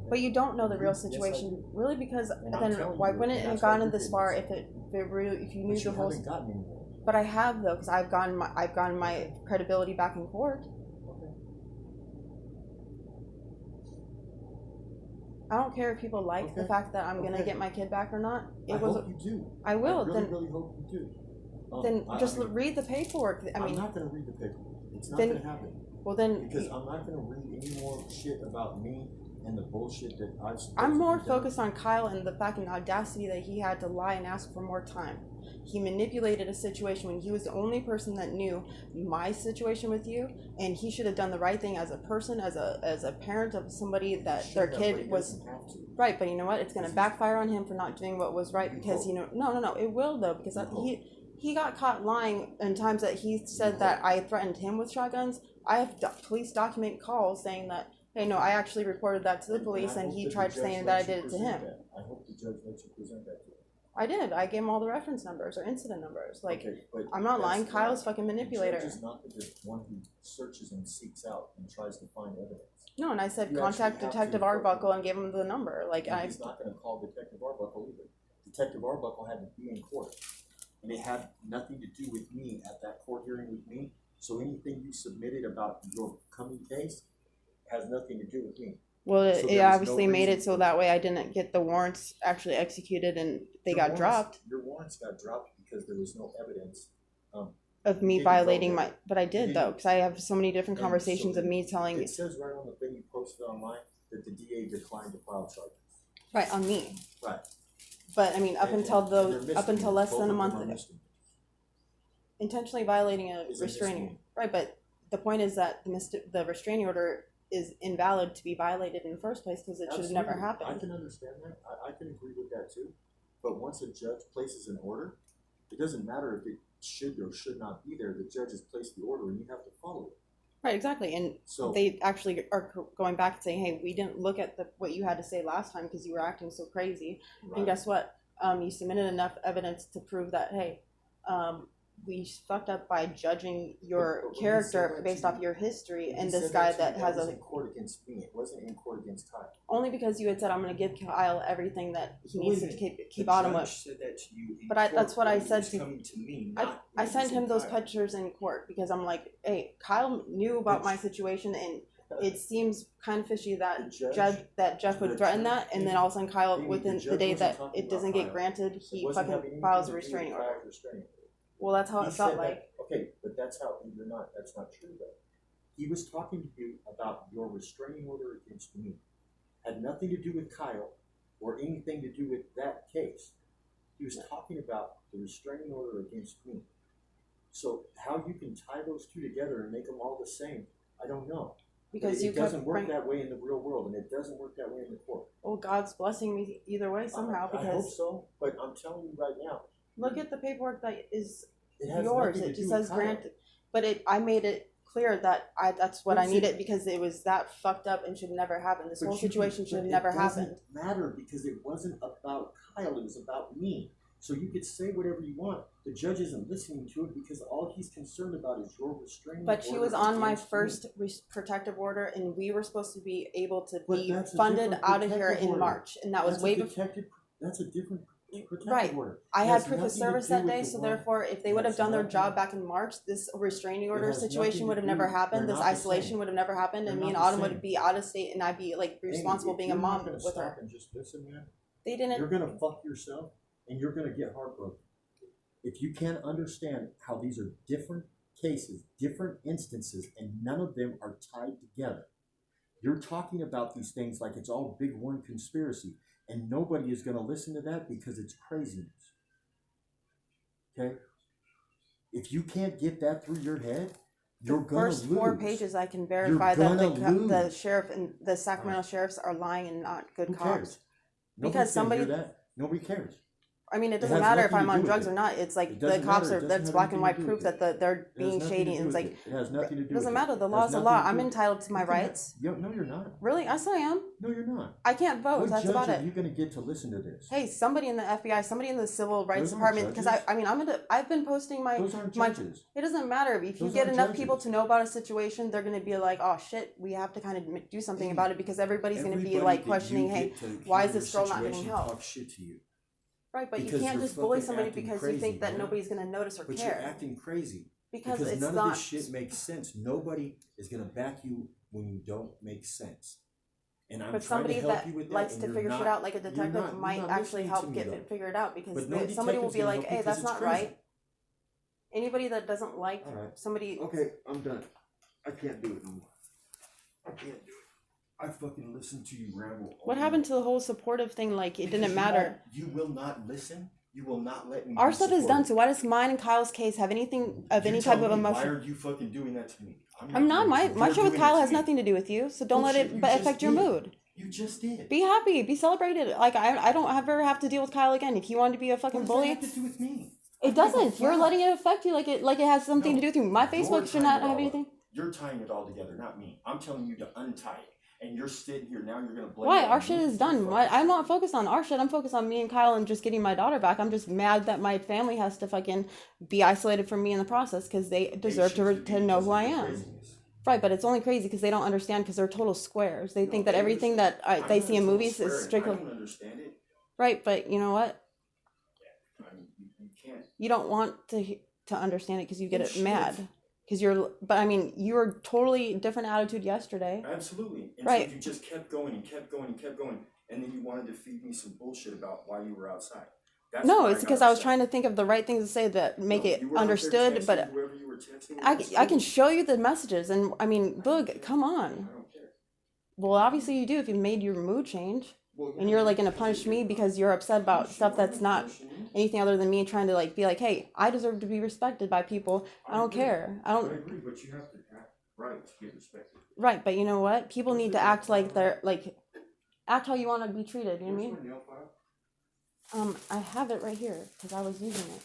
But you don't know the real situation, really, because then why wouldn't it have gotten this far if if you knew the whole? But I have though, because I've gotten my credibility back in court. I don't care if people like the fact that I'm gonna get my kid back or not. I hope you do. I will. I really hope you do. Then just read the paperwork. I'm not gonna read the paperwork. It's not gonna happen. Well then, because I'm not gonna read any more shit about me and the bullshit that I'm more focused on Kyle and the fact and the audacity that he had to lie and ask for more time. He manipulated a situation when he was the only person that knew my situation with you, and he should have done the right thing as a person, as a parent of somebody that their kid was right. But you know what? It's going to backfire on him for not doing what was right because no, it will though, because he got caught lying in times that he said that I threatened him with shotguns. I have police document calls saying that, hey, no, I actually reported that to the police, and he tried saying that I did it to him. I hope the judge lets you present that to him. I did. I gave him all the reference numbers or incident numbers. Like, I'm not lying. Kyle's fucking manipulator. The judge is not the one who searches and seeks out and tries to find evidence. No, and I said contact Detective Arbuckle and gave him the number. Like, he's not going to call Detective Arbuckle either. Detective Arbuckle had to be in court, and it had nothing to do with me at that court hearing with me. So anything you submitted about your coming case has nothing to do with me. Well, so it obviously made it so that way I didn't get the warrants actually executed and they got dropped. Your warrants got dropped because there was no evidence of me violating my. But I did though, because I have so many different conversations of me telling. It says right on the thing you posted online that the DA declined to file charges. Right, on me. Right. But I mean, up until less than a month ago, intentionally violating a restraining. Right, but the point is that the restraining order is invalid to be violated in the first place because it should have never happened. I can understand that. I can agree with that too. But once a judge places an order, it doesn't matter if it should or should not be there. The judge has placed the order and you have to follow it. Right, exactly. And so they actually are going back and saying, hey, we didn't look at what you had to say last time because you were acting so crazy. Right. And guess what? You submitted enough evidence to prove that, hey, we fucked up by judging your character based off your history, and this guy that has a court against me. It wasn't in court against Kyle. Only because you had said I'm going to give Kyle everything that he needs to keep on him with. Said that to you but that's what I said to me. I sent him those pictures in court because I'm like, hey, Kyle knew about my situation, and it seems kind of fishy that Jeff would threaten that, and then all of a sudden Kyle, within the day that it doesn't get granted, he fucking files a restraining order. Well, that's how it felt like. Okay, but that's not true though. He was talking to you about your restraining order against me. Had nothing to do with Kyle or anything to do with that case. He was talking about the restraining order against me. So how you can tie those two together and make them all the same, I don't know. Because it doesn't work that way in the real world, and it doesn't work that way in the court. Well, God's blessing me either way somehow. I hope so, but I'm telling you right now. Look at the paperwork that is yours. It just says granted, but I made it clear that that's what I needed because it was that fucked up and should never happen. This whole situation should have never happened. It doesn't matter because it wasn't about Kyle. It was about me. So you could say whatever you want. The judge isn't listening to it because all he's concerned about is your restraining order. But she was on my first protective order, and we were supposed to be able to be funded out of here in March, and that was way before. That's a different. Right. I had proof of service that day, so therefore, if they would have done their job back in March, this restraining order situation would have never happened. This isolation would have never happened, and me and Autumn would be out of state, and I'd be like responsible being a mom with her. And just listen, man. They didn't. You're gonna fuck yourself, and you're gonna get heartbroken if you can't understand how these are different cases, different instances, and none of them are tied together. You're talking about these things like it's all big one conspiracy. And nobody is going to listen to that because it's craziness. Okay? If you can't get that through your head, you're going to lose. First 4 pages, I can verify that the sheriff and the Sacramento sheriffs are lying and not good cops. Because somebody that. Nobody cares. I mean, it It doesn't has matter if nothing I'm to do on with drugs it. or not. It's like It the doesn't cops matter. are, It doesn't that's have black and anything white to do proof with that it. they're It has being nothing shady. to And do it's with like, it. It has nothing to do with doesn't it. matter. The It has law's the nothing law. to I'm do with it. entitled to my You can have- rights. No, you're not. Really? Yes, I am. No, you're not. I can't vote. What That's judge about are it. you going to get to listen to this? Hey, somebody in the FBI, somebody in the civil rights Those aren't department, because judges. I mean, I've been posting Those aren't my, judges. it doesn't matter. If you Those get aren't enough people judges. to know about a situation, they're going to be like, oh shit, we have to kind of do something about it, because everybody's going to be Everybody like that questioning, you hey, get to why hear is this your girl not getting situation help? Talk shit to you. Right, but you Because can't you're just bully fucking somebody acting because you crazy, think that man. nobody's going to notice or But you're care. acting crazy. Because Because it's none not. of this shit makes sense. Nobody is going to back you when you don't make sense. And I'm But trying to somebody help that you with that. likes and to you're figure not, shit out, like a you're detective, might not actually listening help to me, get though. it figured out, because But no somebody will detective's be gonna like, help hey, you 'cause that's it's not crazy. right. Anybody that doesn't like All right. somebody. Okay, I'm done. I can't do it no more. I can't do it. I fucking listened to you ramble. What happened to the whole supportive thing? Like, it didn't Because matter. You will not listen. You will not let me. Our be stuff is done, supportive. so why does mine and Kyle's case have anything of You any tell type of me, emotion? Why are you fucking doing that to me? I'm not. doing My it to you. my You're show with doing Kyle it has to me. nothing to do with you, so don't let Bullshit, it you affect just your did. mood. You just did. Be happy, be celebrated. Like, I don't ever have to deal with Kyle again. If you want to be a fucking What bully, does that have to do with me? it doesn't. You're letting it affect you, like it has something No, to do with you. My you're Facebook should tying not it all have up. anything. You're tying it all together, not me. I'm telling you to untie it, and you're sitting here now. You're gonna blame. Why? it on Our shit me. is done. Why? I'm not focused on our shit. I'm focused on me and Kyle and just getting my daughter back. I'm just mad that my family has to fucking be isolated from me in the process, because they deserve to know who I am. Right, but it's only crazy because they don't understand, because they're total squares. They think that everything that they see in movies is strictly. I don't understand it. Right, but you know what? I mean, you can't. You don't want to understand it because you get it Bullshit. mad. Because but I mean, you were totally different attitude yesterday. Absolutely. And Right. so you just kept going and kept going and kept going, and then you wanted to feed me some bullshit about why you were outside. That's No, why it's got because I was upset. trying to think of the right things to say that make No, it you were out there understood. texting But whoever you were texting, I that's can cool. show you the messages, and I mean, Boog, come on. I don't care. Well, obviously you do if you made your mood change, Well, and you're like gonna punish me because you're upset about stuff that's not anything other than me trying to like be like, hey, I deserve to be respected by people. I don't care. I I don't. agree, but you have to act right to get respected. Right, but you know what? People need to act like they're like, act how you want to be treated. You know what I mean? Where's my nail file? I have it right here because I was using it.